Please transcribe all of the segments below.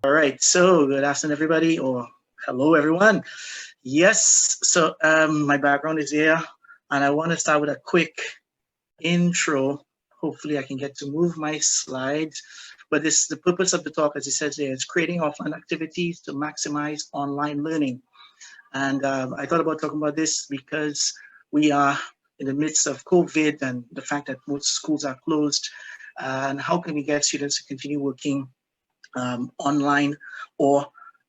All right, so good afternoon, everybody, or hello, everyone. Yes, so my background is here, and I want to start with a quick intro. Hopefully, I can get to move my slides. But this, the purpose of the talk, as it says there, is creating offline activities to maximize online learning. And I thought about talking about this because we are in the midst of COVID and the fact that most schools are closed. And how can we get students to continue working online or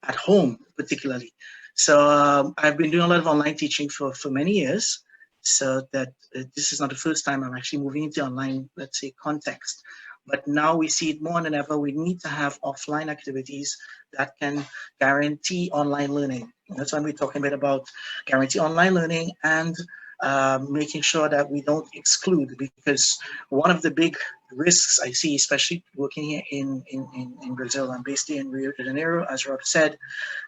at home, particularly? So I've been doing a lot of online teaching for many years. So that this is not the first time I'm actually moving into online, let's say, context. But now we see it more than ever. We need to have offline activities that can guarantee online learning. And that's why we're talking a bit about guarantee online learning and making sure that we don't exclude, because one of the big risks I see, especially working here in Brazil, I'm based in Rio de Janeiro, as Rob said,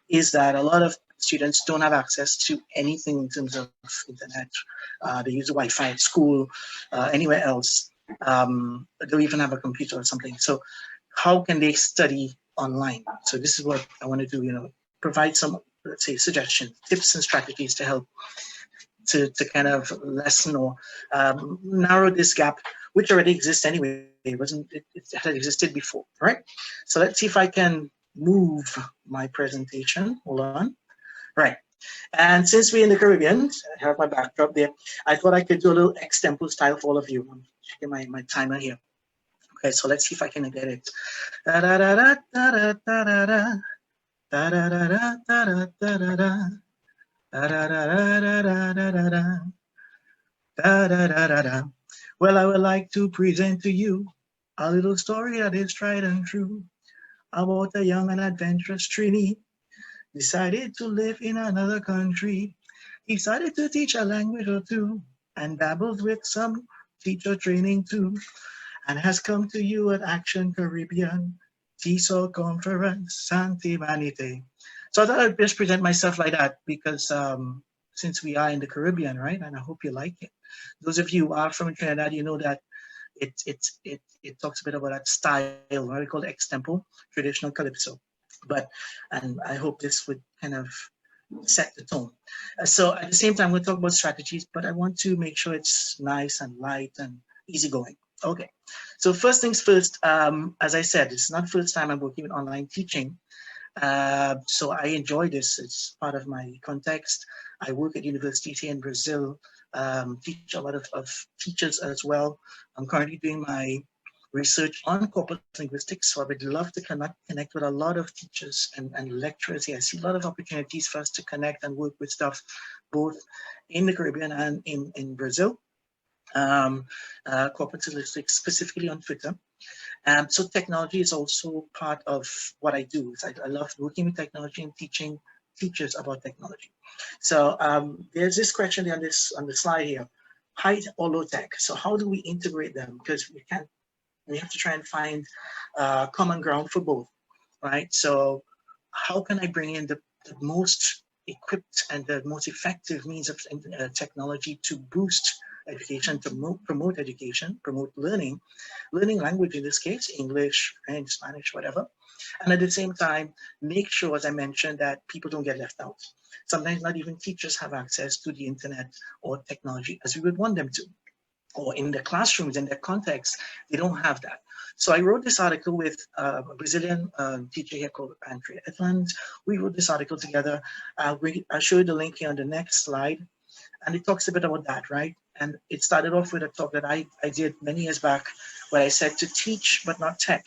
is that a lot of students don't have access to anything in terms of internet. They use the Wi-Fi at school, anywhere else. They don't even have a computer or something. So how can they study online? So this is what I want to do, provide some, let's say, suggestions, tips and strategies to help to kind of lessen or narrow this gap, which already exists anyway. It had existed before, right? So let's see if I can move my presentation. Hold on. Right. And since we're in the Caribbean, I have my backdrop there, I thought I could do a little extempo style for all of you. I'm checking my timer here. Okay, so let's see if I can get it. Da da da da da da da da da da da da da da da. Da, da, da, da, da, da, da, da, da, da, da, da, da. Well, I would like to present to you a little story that is tried and true about a young and adventurous Trini. Decided to live in another country. Decided to teach a language or two and dabbled with some teacher training too. And has come to you at Action Caribbean TESOL Conference Santa Vanite. So I thought I'd just present myself like that because since we are in the Caribbean, right? And I hope you like it. Those of you who are from Trinidad, you know that it talks a bit about that style, what we call extempo, traditional calypso. And I hope this would kind of set the tone. So at the same time, we'll talk about strategies, but I want to make sure it's nice and light and easygoing. Okay, so first things first, as I said, it's not the first time I'm working with online teaching. So I enjoy this. It's part of my context. I work at universities here in Brazil, teach a lot of teachers as well. I'm currently doing my research on corporate linguistics, so I would love to connect with a lot of teachers and lecturers here. I see a lot of opportunities for us to connect and work with stuff both in the Caribbean and in Brazil. Corporate linguistics, specifically on Twitter. So technology is also part of what I do. I love working with technology and teaching teachers about technology. So there's this question on the slide here: high or low tech. So how do we integrate them? Because we have to try and find common ground for both, right? So how can I bring in the most equipped and the most effective means of technology to boost education, to promote education, promote learning language, in this case, English, French, Spanish, whatever. And at the same time, make sure, as I mentioned, that people don't get left out. Sometimes not even teachers have access to the internet or technology as we would want them to, or in their classrooms, in their context, they don't have that. So I wrote this article with a Brazilian teacher here called Andrea Edland. We wrote this article together. I'll show you the link here on the next slide. And it talks a bit about that, right? And it started off with a talk that I did many years back where I said to teach, but not tech.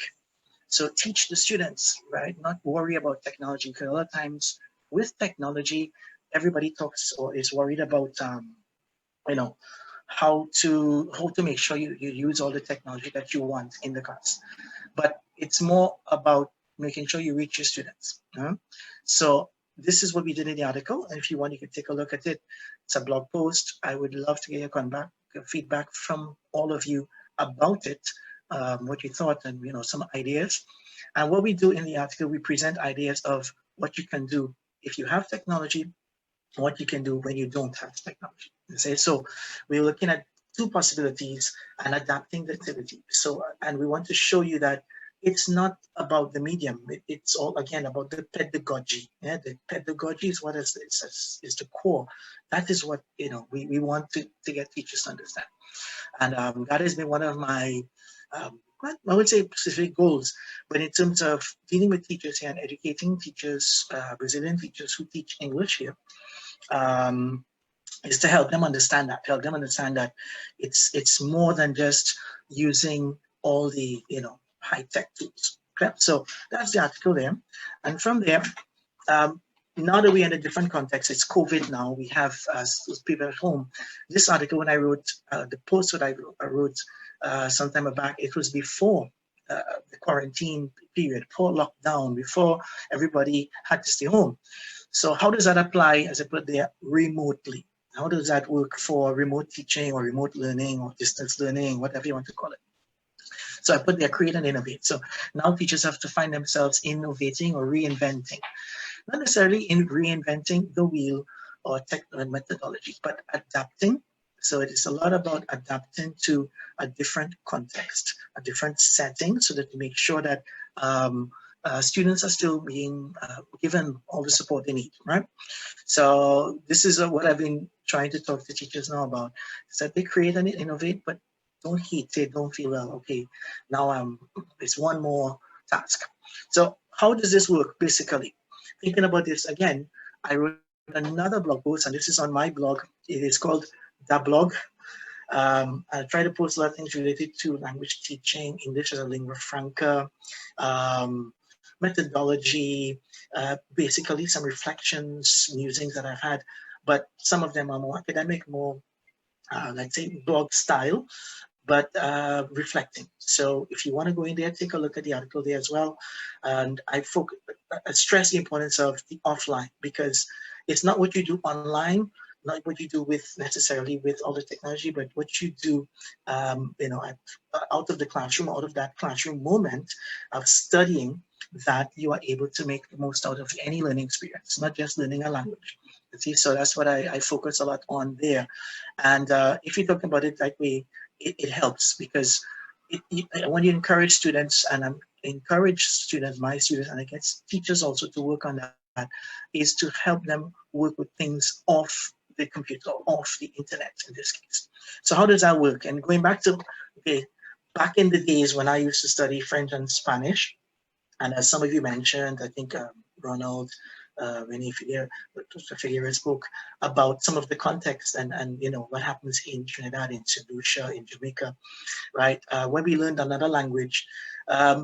So teach the students, right? Not worry about technology, because a lot of times with technology, everybody talks or is worried about, how to make sure you use all the technology that you want in the class. But it's more about making sure you reach your students. So this is what we did in the article. And if you want, you can take a look at it. It's a blog post. I would love to get your feedback from all of you about it, what you thought, and some ideas. And what we do in the article, we present ideas of what you can do if you have technology, what you can do when you don't have technology. So we're looking at two possibilities and adapting the activity. So, and we want to show you that it's not about the medium. It's all, again, about the pedagogy. Yeah, the pedagogy is what is the core. That is what, you know, we want to get teachers to understand. And that has been one of my, I would say, specific goals. But in terms of dealing with teachers here and educating teachers, Brazilian teachers who teach English here, is to help them understand that it's more than just using all the, you know, high-tech tools. Okay? So that's the article there. And from there, now that we're in a different context, it's COVID now, we have people at home. This article, when I wrote, the post that I wrote some time back, it was before the quarantine period, before lockdown, before everybody had to stay home. So how does that apply, as I put there, remotely? How does that work for remote teaching or remote learning or distance learning, whatever you want to call it? So I put there, create and innovate. So now teachers have to find themselves innovating or reinventing. Not necessarily in reinventing the wheel or methodology, but adapting. So it is a lot about adapting to a different context, a different setting, so that you make sure that students are still being given all the support they need, right? So this is what I've been trying to talk to teachers now about, is that they create and innovate, but don't hate it, don't feel, well, okay, now it's one more task. So how does this work, basically? Thinking about this again, I wrote another blog post, and this is on my blog. It is called The Blog. I try to post a lot of things related to language teaching, English as a lingua franca, methodology, basically some reflections, musings that I've had, but some of them are more academic, more, let's say, blog style, but reflecting. So if you want to go in there, take a look at the article there as well. And I stress the importance of the offline, because it's not what you do online, not what you do with necessarily with all the technology, but what you do, you know, out of the classroom, out of that classroom moment of studying, that you are able to make the most out of any learning experience, not just learning a language. You see, so that's what I focus a lot on there. And if you talk about it that way, it helps, because when you encourage students, and I encourage students, my students, and I guess teachers also, to work on that, is to help them work with things off the computer, off the internet in this case. So how does that work? And going back to, okay, back in the days when I used to study French and Spanish, and as some of you mentioned, I think Ronald, Renee Figueroa spoke about some of the context and you know what happens in Trinidad, in St. Lucia, in Jamaica, right? When we learned another language,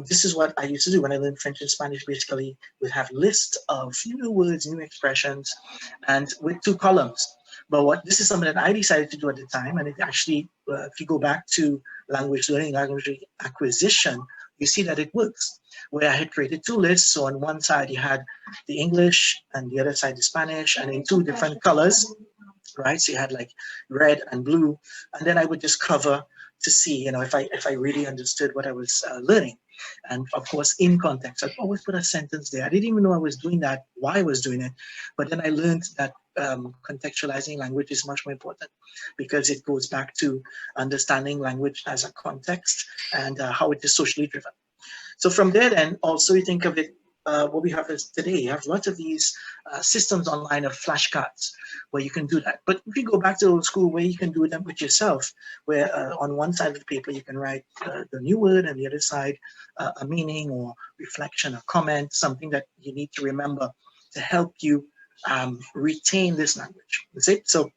this is what I used to do when I learned French and Spanish. Basically, we'd have lists of new words, new expressions, and with 2 columns. But this is something that I decided to do at the time, and it actually, if you go back to language learning, language acquisition, you see that it works. Where I had created 2 lists. So on one side you had the English, and the other side the Spanish, and in 2 different colors, right? So you had like red and blue, and then I would just cover to see, you know, if I really understood what I was learning. And of course, in context, I'd always put a sentence there. I didn't even know I was doing that, why I was doing it, but then I learned that contextualizing language is much more important, because it goes back to understanding language as a context and how it is socially driven. So from there, then also you think of it, what we have is today, you have lots of these systems online of flashcards where you can do that. But if you go back to old school, where you can do them with yourself, where on one side of the paper you can write the new word, and the other side a meaning or reflection or comment, something that you need to remember to help you retain this language. That's it. So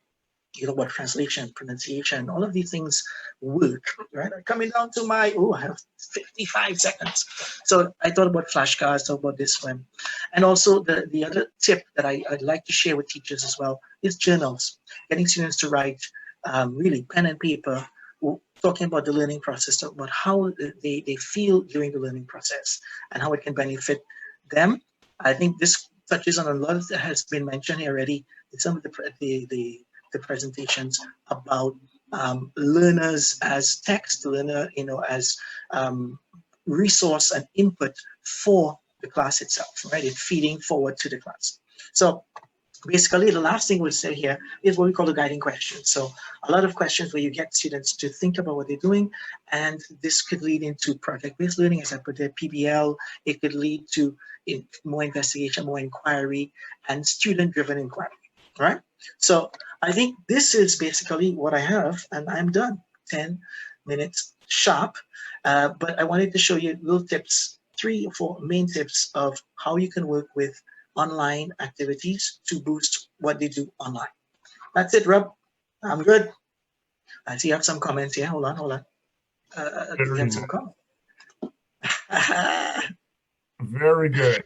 you know what, translation, pronunciation, all of these things work, right? Coming down to my, I have 55 seconds. So I thought about flashcards, thought about this one. And also the other tip that I'd like to share with teachers as well is journals, getting students to write really pen and paper, talking about the learning process, talking about how they feel during the learning process and how it can benefit them. I think this touches on a lot that has been mentioned here already in some of the presentations about learners as text, learner, you know, as resource and input for the class itself, right? It's feeding forward to the class. So Basically, the last thing we'll say here is what we call the guiding questions. So a lot of questions where you get students to think about what they're doing, and this could lead into project-based learning, as I put there, PBL. It could lead to more investigation, more inquiry, and student-driven inquiry, right? So I think this is basically what I have, and I'm done. 10 minutes sharp, but I wanted to show you little tips, 3 or 4 main tips of how you can work with online activities to boost what they do online. That's it, Rob. I'm good. I see you have some comments here. Hold on. Do we Very have some nice. comments? Very good.